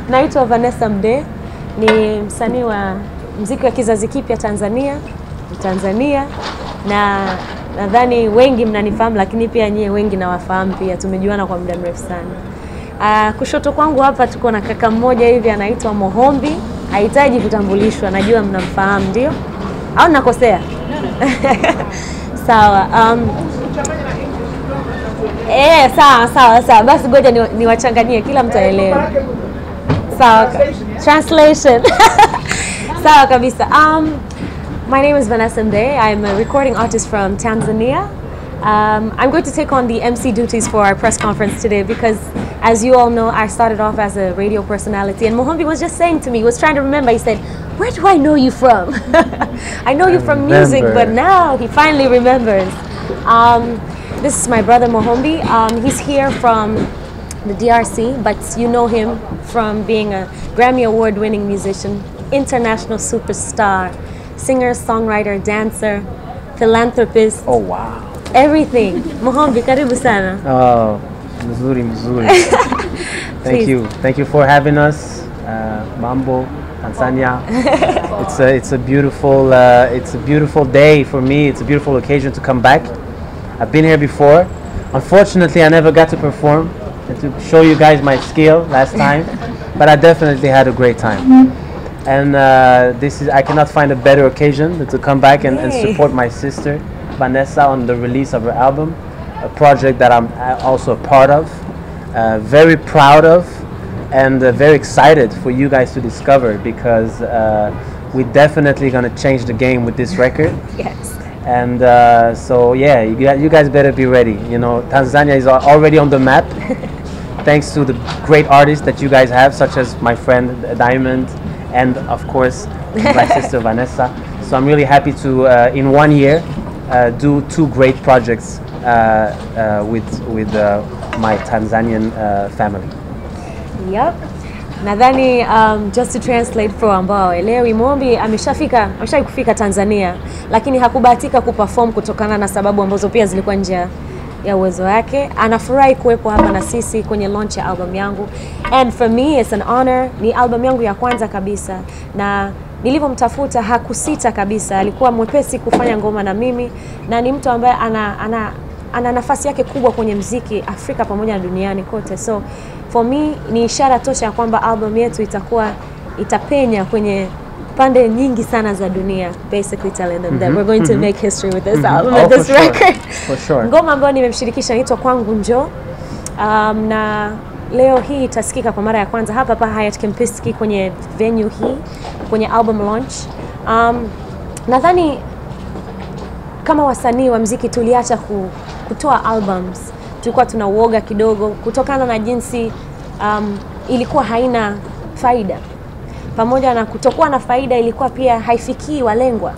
Naitwa Vanessa Money, ni msanii wa muziki wa kizazi kipya Tanzania, na nadhani wengi mnanifahamu, lakini pia nyie wengi nawafahamu pia, tumejuana kwa muda mrefu sana. Kushoto kwangu hapa tuko na kaka mmoja hivi anaitwa Mohombi, hahitaji kutambulishwa, najua mnamfahamu ndio? Au nakosea? Sawa. Sawa. Basi ngoja niwachanganyie kila mtu aelewe. Sawa. Translation. Sawa kabisa. My name is Vanessa Money. I'm a recording artist from Tanzania. I'm going to take on the MC duties for our press conference today because, as you all know, I started off as a radio personality, and Mohombi was just saying to me, he was trying to remember, he said, "Where do I know you from?" I know you from music, but now he finally remembers. This is my brother Mohombi. He's here from the DRC, but you know him from being a Grammy Award-winning musician, international superstar, singer, songwriter, dancer, philanthropist. Oh wow! Everything. Mohombi, karibu sana. Oh, mzuri. Thank you for having us. Mambo, Tanzania. It's a beautiful day for me. It's a beautiful occasion to come back. I've been here before. Unfortunately, I never got to perform and to show you guys my skill last time, but I definitely had a great time. And I cannot find a better occasion than to come back and support my sister Vanessa on the release of her album, a project that I'm also a part of, very proud of, and very excited for you guys to discover, because we're definitely gonna change the game with this record. Yes. And so yeah, you guys better be ready. You know, Tanzania is already on the map, thanks to the great artists that you guys have, such as my friend Diamond, and of course my sister Vanessa. So I'm really happy to, in 1 year, do 2 great projects with my Tanzanian family. Yep. Nadhani just to translate for ambao elewi, Mohombi ameshawahi kufika Tanzania, lakini hakubahatika kuperform kutokana na sababu ambazo pia zilikuwa nje ya uwezo wake. Anafurahi kuwepo hapa na sisi kwenye launch ya album yangu, and for me it's an honor. Ni album yangu ya kwanza kabisa, na nilipomtafuta hakusita kabisa, alikuwa mwepesi kufanya ngoma na mimi, na ni mtu ambaye ana nafasi yake kubwa kwenye muziki Afrika pamoja na duniani kote. So for me ni ishara tosha ya kwamba album yetu itapenya kwenye pande nyingi sana za dunia, basically telling them that we're going to make history with this album and this record. For sure. Ngoma ambayo nimemshirikisha inaitwa Kwangu Njoo, na leo hii itasikika kwa mara ya kwanza hapa Hyatt Kempinski kwenye venue hii, kwenye album launch. Nadhani kama wasanii wa muziki tuliacha kutoa albums, tulikuwa tuna uoga kidogo kutokana na jinsi ilikuwa haina faida. Pamoja na kutokuwa na faida, ilikuwa pia haifikii walengwa.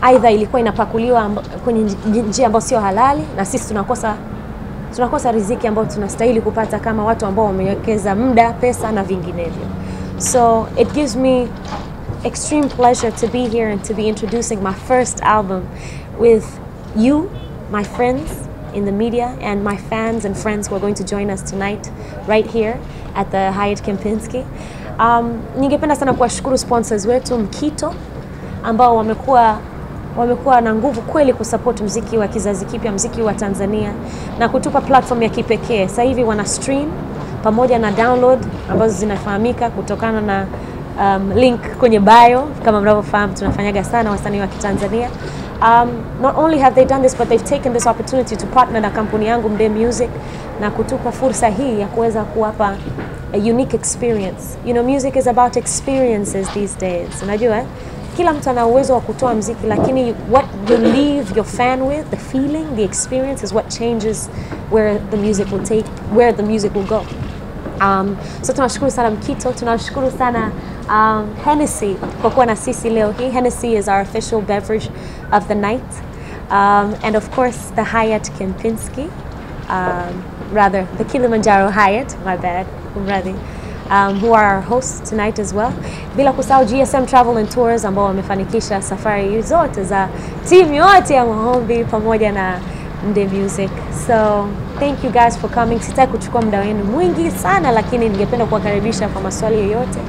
Aidha ilikuwa inapakuliwa kwenye njia ambayo sio halali, na sisi tunakosa riziki ambayo tunastahili kupata kama watu ambao wamewekeza muda, pesa na vinginevyo. So it gives me extreme pleasure to be here and to be introducing my first album with you, my friends in the media, and my fans and friends who are going to join us tonight right here at the Hyatt Kempinski. Ningependa sana kuwashukuru sponsors wetu Mkito, ambao wamekuwa na nguvu kweli kusupport muziki wa kizazi kipya, muziki wa Tanzania, na kutupa platform ya kipekee. Sasa hivi wana stream pamoja na download ambazo zinafahamika kutokana na link kwenye bio. Kama mnavyofahamu tunafanyaga sana wasanii wa Kitanzania. Not only have they done this, but they've taken this opportunity to partner na kampuni yangu Mde Music, na kutupa fursa hii ya kuweza kuwapa a unique experience. You know, music is about experiences these days. Unajua, kila mtu ana uwezo wa kutoa muziki, lakini what you leave your fan with, the feeling, the experience, is what changes where the music will go. So tunashukuru sana Mkito, tunashukuru sana Hennessy kwa kuwa na sisi leo hii. Hennessy is our official beverage of the night, and of course the Hyatt Kempinski, rather the Kilimanjaro Hyatt, my bad, who are our hosts tonight as well. Bila kusahau GSM Travel and Tours ambao wamefanikisha safari zote za team yote ya Mohombi pamoja na Mde Music. So thank you guys for coming. Sitaki kuchukua muda wenu mwingi sana, lakini ningependa kuwakaribisha kwa maswali yoyote,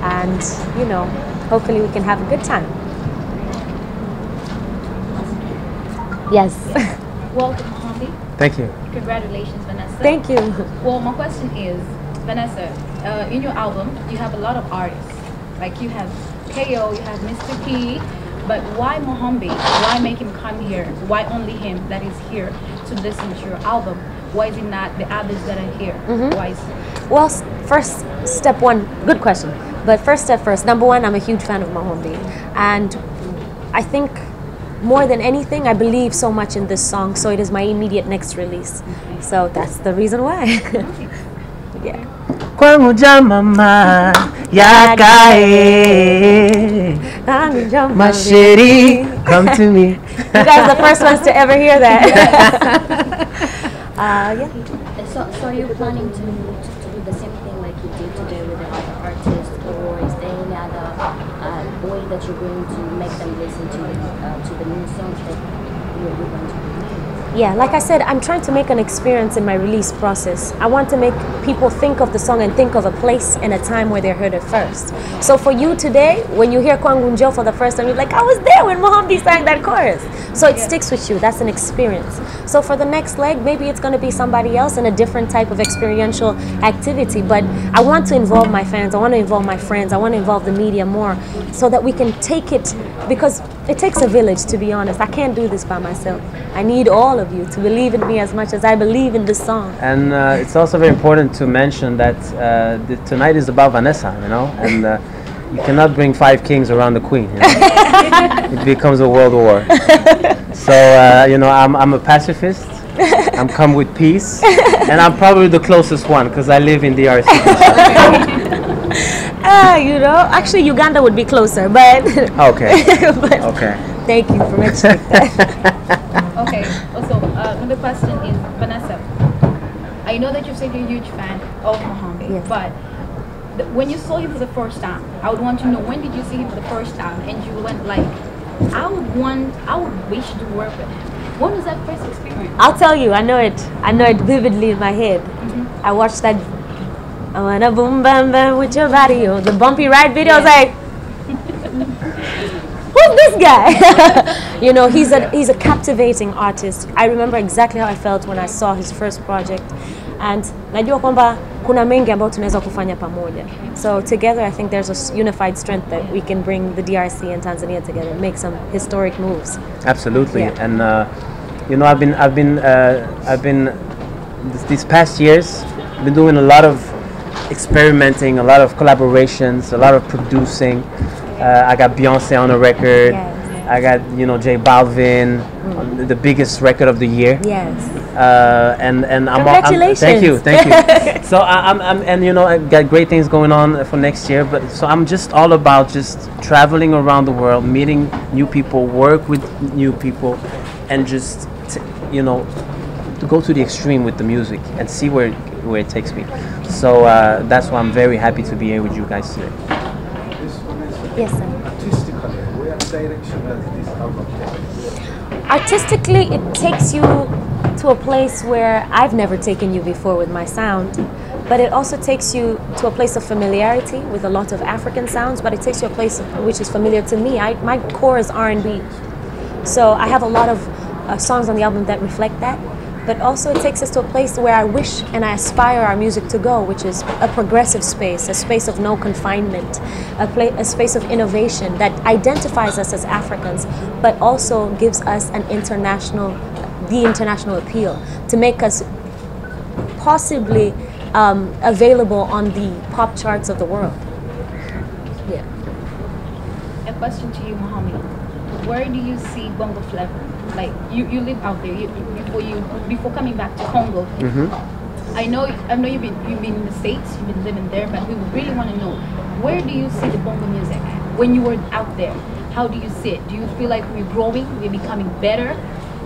and you know, hopefully we can have a good time. Yes. Welcome, Mohombi. Thank you. Congratulations, Vanessa. Thank you. Well, my question is, Vanessa, in your album, you have a lot of artists. Like you have KO, you have Mr. P, but why Mohombi? Why make him come here? Why only him that is here to listen to your album? Why is it not the others that are here? Why is it? Well, first step one, good question. But first step first, number one, I'm a huge fan of Mohombi. And I think more than anything, I believe so much in this song, so it is my immediate next release. So that's the reason why. Yeah. Kwangu mama yakae masheri, come to me. You guys are the first ones to ever hear that. Yeah. So are you planning to do the same thing like you did today with the other artists, or is there any other way that you're going to make them listen to the new songs that you're going to release? Yeah, like I said, I'm trying to make an experience in my release process. I want to make people think of the song and think of a place and a time where they heard it first. So for you today, when you hear Kwangu Njoo for the first time, you're like, I was there when Mohombi sang that chorus. So it sticks with you. That's an experience. So for the next leg, maybe it's going to be somebody else in a different type of experiential activity. But I want to involve my fans. I want to involve my friends. I want to involve the media more so that we can take it, because it takes a village, to be honest. I can't do this by myself. I need all of you to believe in me as much as I believe in this song. And it's also very important to mention that tonight is about Vanessa, you know, and you cannot bring 5 kings around the queen, you know? It becomes a world war. So, you know, I'm a pacifist. I'm come with peace, and I'm probably the closest one because I live in DRC. You know, actually Uganda would be closer, but Okay. but Okay. thank you for mentioning that. Okay, also, another question is, Vanessa, I know that you said you're a huge fan of Mohombi, Yes. but when you saw him for the first time, I would want to know, when did you see him for the first time and you went like, I would wish to work with him. What was that first experience? I'll tell you, I know it vividly in my head. I watched that I wanna boom bam bam with your body, the bumpy ride video. I was like, who's this guy? You know, he's a captivating artist. I remember exactly how I felt when I saw his first project, and najua kwamba kuna mengi ambayo tunaweza kufanya pamoja. So together, I think there's a unified strength that we can bring the DRC and Tanzania together and make some historic moves. Absolutely, Yeah. and you know, I've been these past years, been doing a lot of experimenting, a lot of collaborations, a lot of producing. I got Beyonce on a record. Yes. I got, you know, J Balvin, on the biggest record of the year. Yes. And I'm Congratulations. thank you. So I'm and you know, I got great things going on for next year. But so I'm just all about just traveling around the world, meeting new people, work with new people, and just you know, to go to the extreme with the music and see where it takes me. So that's why I'm very happy to be here with you guys today. Yes, sir. Artistically, where direction has this album taken? Artistically, it takes you to a place where I've never taken you before with my sound, but it also takes you to a place of familiarity with a lot of African sounds, but it takes you a place which is familiar to me. My core is R&B, so I have a lot of songs on the album that reflect that, but also it takes us to a place where I wish and I aspire our music to go, which is a progressive space, a space of no confinement, a space of innovation that identifies us as Africans, but also gives us the international appeal to make us possibly available on the pop charts of the world. Yeah. A question to you, Mohombi. Where do you see bongo flavor? Like you live out there. Before coming back to Congo. I know you've been in the States. You've been living there, but we really want to know, where do you see the bongo music when you were out there? How do you see it? Do you feel like we're growing? We're becoming better?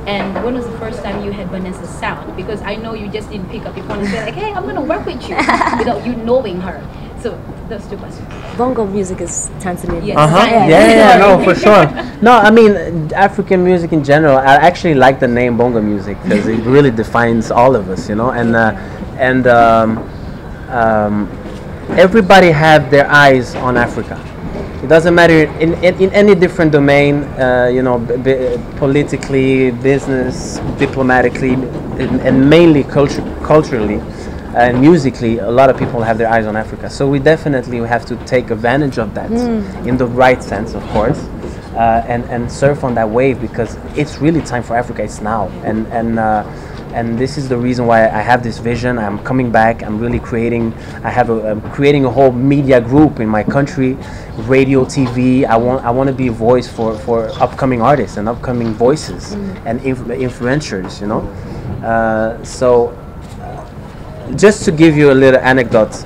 And when was the first time you had Vanessa's sound? Because I know you just didn't pick up your phone and say like, hey, I'm gonna work with you without you knowing her. So those two questions. Bongo music is Tanzanian. Yes. Yeah, no, for sure. No, I mean African music in general. I actually like the name bongo music because it really defines all of us, you know. And everybody have their eyes on Africa. It doesn't matter in any different domain, you know, politically, business, diplomatically, and mainly culturally. And musically, a lot of people have their eyes on Africa. So we definitely have to take advantage of that in the right sense, of course, and surf on that wave because it's really time for Africa. It's now, and this is the reason why I have this vision. I'm coming back. I'm really creating. I'm creating a whole media group in my country, radio, TV. I want to be a voice for upcoming artists and upcoming voices and influencers. You know, so. Just to give you a little anecdote,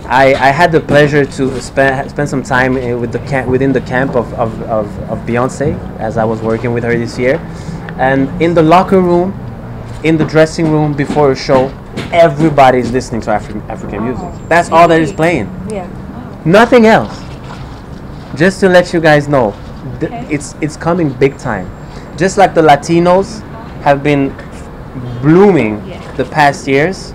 I had the pleasure to spend some time within the camp of Beyonce as I was working with her this year, and in the locker room, in the dressing room before a show, everybody's listening to African music. That's all that is playing. Yeah. Nothing else. Just to let you guys know, it's coming big time. Just like the Latinos have been blooming the past years,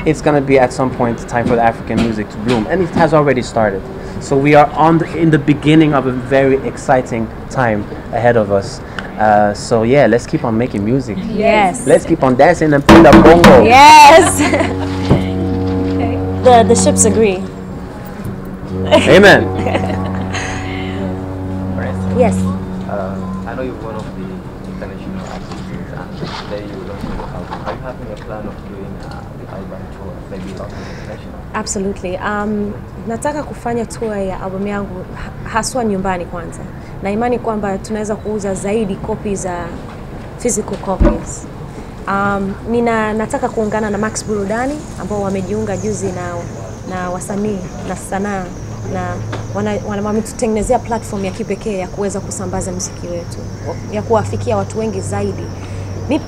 it's gonna be at some point time for the African music to bloom, and it has already started. So we are in the beginning of a very exciting time ahead of us. So yeah, let's keep on making music. Yes. Let's keep on dancing and playing the bongo. Yes. The ships agree. Amen. Yes. I know you're one of the international artists, and there you launch your album. Are you having a plan of doing the album tour, maybe not international? Absolutely. Nataka kufanya tour ya album yangu haswa nyumbani kwanza. Na imani kwamba tunaweza kuuza zaidi kopi za physical copies. Nataka kuungana na Max Burudani ambao wamejiunga juzi na wasanii na sanaa na wametutengenezea platform ya kipekee ya kuweza kusambaza muziki wetu, ya kuwafikia watu wengi zaidi.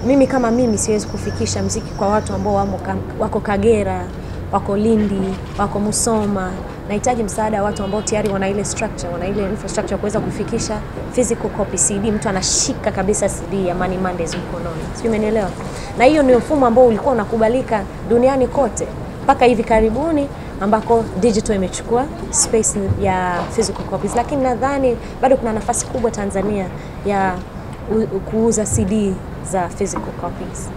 Mimi kama mimi siwezi kufikisha muziki kwa watu ambao wako Kagera, wako Lindi, wako Musoma. Nahitaji msaada wa watu ambao tayari wana ile structure, wana ile infrastructure kuweza kufikisha physical copy CD. Mtu anashika kabisa CD ya Money Mondays mkononi. Sio, umenielewa? Na hiyo ni mfumo ambao ulikuwa unakubalika duniani kote mpaka hivi karibuni ambako digital imechukua space ya physical copies, lakini nadhani bado kuna nafasi kubwa Tanzania ya kuuza CD za physical copies.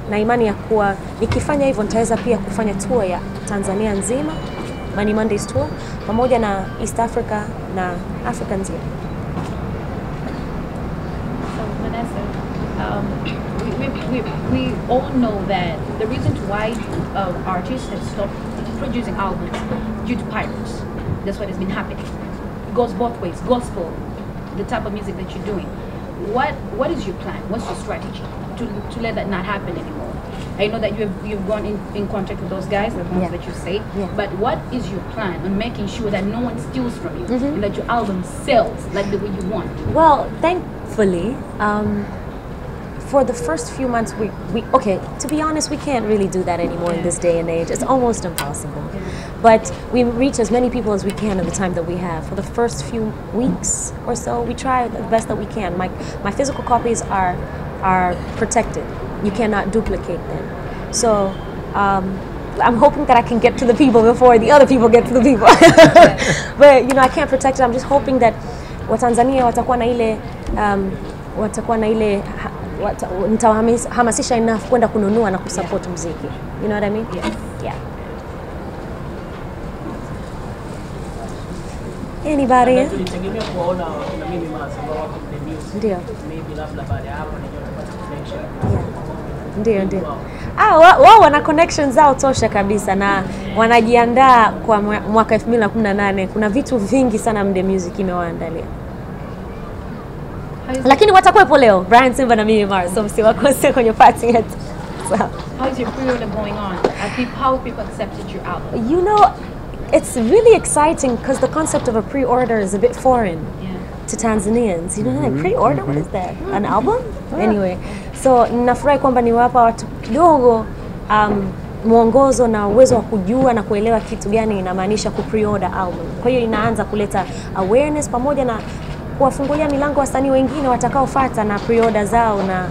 Na imani ya kuwa nikifanya hivyo nitaweza pia kufanya tour ya Tanzania nzima, Money Mondays tour, pamoja na East Africa na Africa nzima. So Vanessa, we all know that the reason why artists have stopped producing albums due to pirates. That's what has been happening. It goes both ways. Gospel, the type of music that you're doing. What is your plan? What's your strategy to let that not happen anymore? I know that you've gone in contact with those guys, the ones that you say. Yeah. But what is your plan on making sure that no one steals from you and that your album sells like the way you want? Well, thankfully, for the first few months, okay, to be honest, we can't really do that anymore in this day and age. It's almost impossible. But we reach as many people as we can in the time that we have. For the first few weeks or so, we try the best that we can. My physical copies are protected. You cannot duplicate them. So I'm hoping that I can get to the people before the other people get to the people. But you know, I can't protect it. I'm just hoping that Watanzania watakuwa na ile nitawahamasisha enough kwenda kununua na kusupport muziki. You know what I mean? Yes. Yeah. Anybody? Ndio. Ndio. Wao wana connections zao tosha kabisa na wanajiandaa kwa mwaka 2018. Kuna vitu vingi sana Mde Music imewaandalia. Lakini watakuwepo leo Brian Simba na mimi Mars, so msiwakose kwenye party yetu. So, how is your pre-order going on? How people accepted your album? You know, it's really exciting because the concept of a pre-order is a bit foreign to Tanzanians. You know, like pre-order, what is that? An album? Anyway, so nafurahi kwamba niwapa watu kidogo mwongozo na uwezo wa kujua na kuelewa kitu gani inamaanisha pre-order album. Kwa hiyo inaanza kuleta awareness pamoja na kuwafungulia milango wasanii wengine watakaofuata na pre-order zao na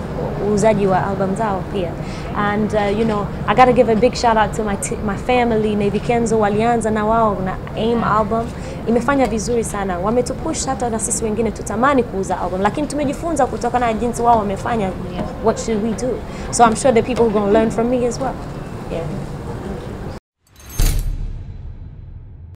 uuzaji wa album zao pia. And you know, I gotta give a big shout out to my family. Navy Kenzo walianza na wao na AIM album, imefanya vizuri sana, wametupush hata na sisi wengine tutamani kuuza album, lakini tumejifunza kutokana na jinsi wao wamefanya. What should we do? So I'm sure the people are going to learn from me as well. Yeah.